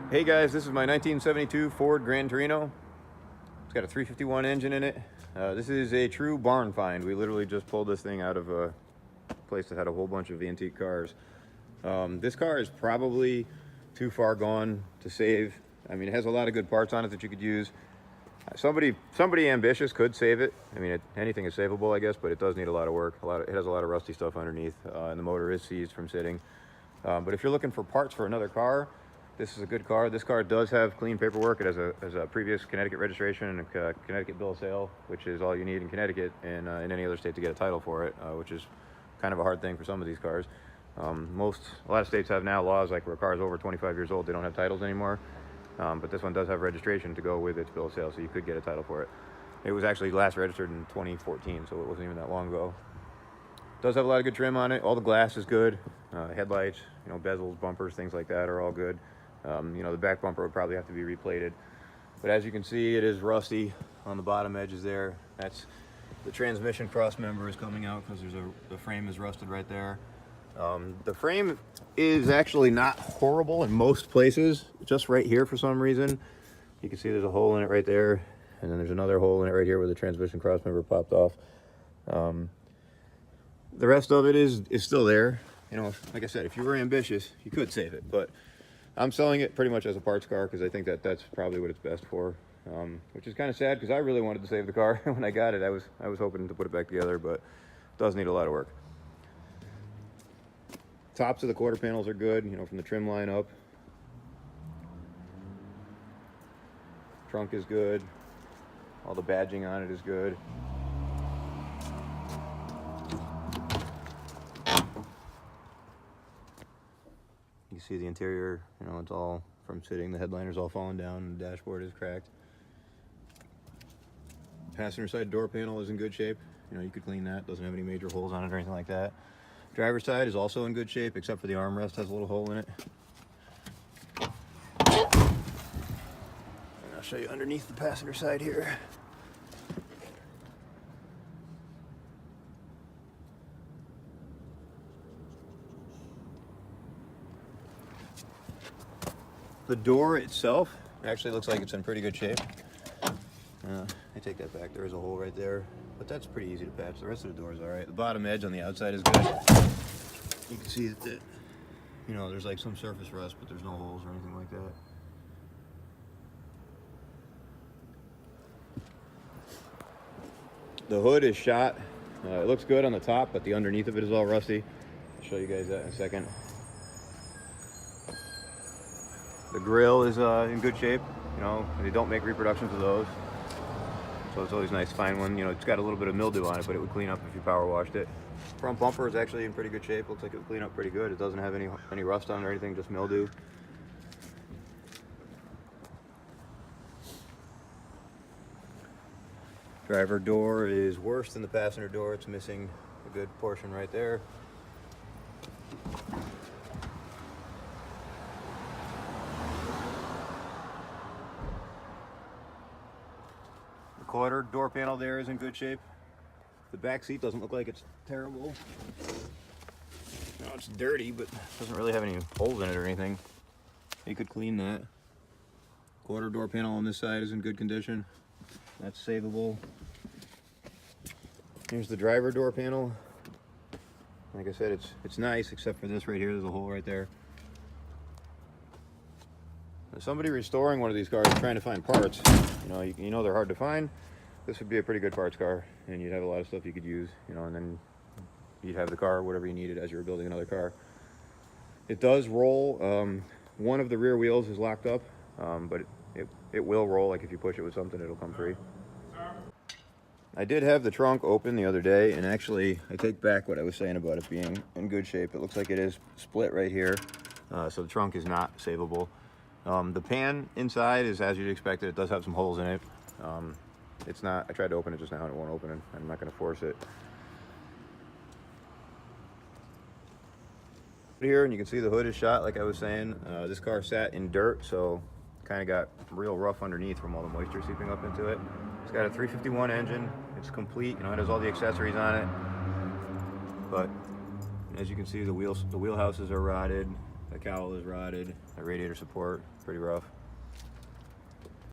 Hey guys, this is my 1972 Ford Gran Torino. It's got a 351 engine in it. This is a true barn find. We literally just pulled this thing out of a place that had a whole bunch of antique cars. This car is probably too far gone to save. I mean, it has a lot of good parts on it that you could use. Somebody ambitious could save it. I mean, anything is savable, I guess, but it does need a lot of work. It has a lot of rusty stuff underneath, and the motor is seized from sitting. But if you're looking for parts for another car, this is a good car. This car does have clean paperwork. It has a previous Connecticut registration and a Connecticut bill of sale, which is all you need in Connecticut and in any other state to get a title for it, which is kind of a hard thing for some of these cars. A lot of states have now laws like where a car is over 25 years old, they don't have titles anymore. But this one does have registration to go with its bill of sale, so you could get a title for it. It was actually last registered in 2014, so it wasn't even that long ago. It does have a lot of good trim on it. All the glass is good. Headlights, bezels, bumpers, things like that are all good. The back bumper would probably have to be replated. But as you can see, it is rusty on the bottom edges there. That's the transmission cross member is coming out because the frame is rusted right there. The frame is actually not horrible in most places, just right here for some reason. You can see there's a hole in it right there, and then there's another hole in it right here where the transmission cross member popped off. The rest of it is still there. Like I said, if you were ambitious, you could save it, but I'm selling it pretty much as a parts car because I think that's probably what it's best for, which is kind of sad because I really wanted to save the car. When I got it, I was hoping to put it back together, but it does need a lot of work. Tops of the quarter panels are good, from the trim line up. Trunk is good. All the badging on it is good. You see the interior, it's all from sitting. The headliner's all falling down and the dashboard is cracked. Passenger side door panel is in good shape. You could clean that. Doesn't have any major holes on it or anything like that. Driver's side is also in good shape, except for the armrest has a little hole in it. And I'll show you underneath the passenger side here. The door itself actually looks like it's in pretty good shape. I take that back. There is a hole right there, but that's pretty easy to patch. The rest of the door is all right. The bottom edge on the outside is good. You can see that, there's like some surface rust, but there's no holes or anything like that. The hood is shot. It looks good on the top, but the underneath of it is all rusty. I'll show you guys that in a second. The grill is in good shape. They don't make reproductions of those. So it's always nice to find one. It's got a little bit of mildew on it, but it would clean up if you power washed it. Front bumper is actually in pretty good shape. Looks like it would clean up pretty good. It doesn't have any rust on it or anything, just mildew. Driver door is worse than the passenger door. It's missing a good portion right there. Quarter door panel there is in good shape. The back seat doesn't look like it's terrible. It's dirty, but doesn't really have any holes in it or anything. You could clean that. Quarter door panel on this side is in good condition. That's savable. Here's the driver door panel. Like I said, it's nice, except for this right here. There's a hole right there. If somebody restoring one of these cars trying to find parts, they're hard to find. This would be a pretty good parts car, and you'd have a lot of stuff you could use, and then you'd have the car, whatever you needed as you were building another car. It does roll. One of the rear wheels is locked up, but it will roll. Like if you push it with something, it'll come free. I did have the trunk open the other day, and actually, I take back what I was saying about it being in good shape. It looks like it is split right here, so the trunk is not savable. The pan inside is as you'd expect. It does have some holes in it. It's not, I tried to open it just now and it won't open it. I'm not going to force it. Here, and you can see the hood is shot like I was saying. This car sat in dirt, so kind of got real rough underneath from all the moisture seeping up into it. It's got a 351 engine. It's complete, it has all the accessories on it. But as you can see, the wheel houses are rotted. The cowl is rotted. The radiator support, pretty rough.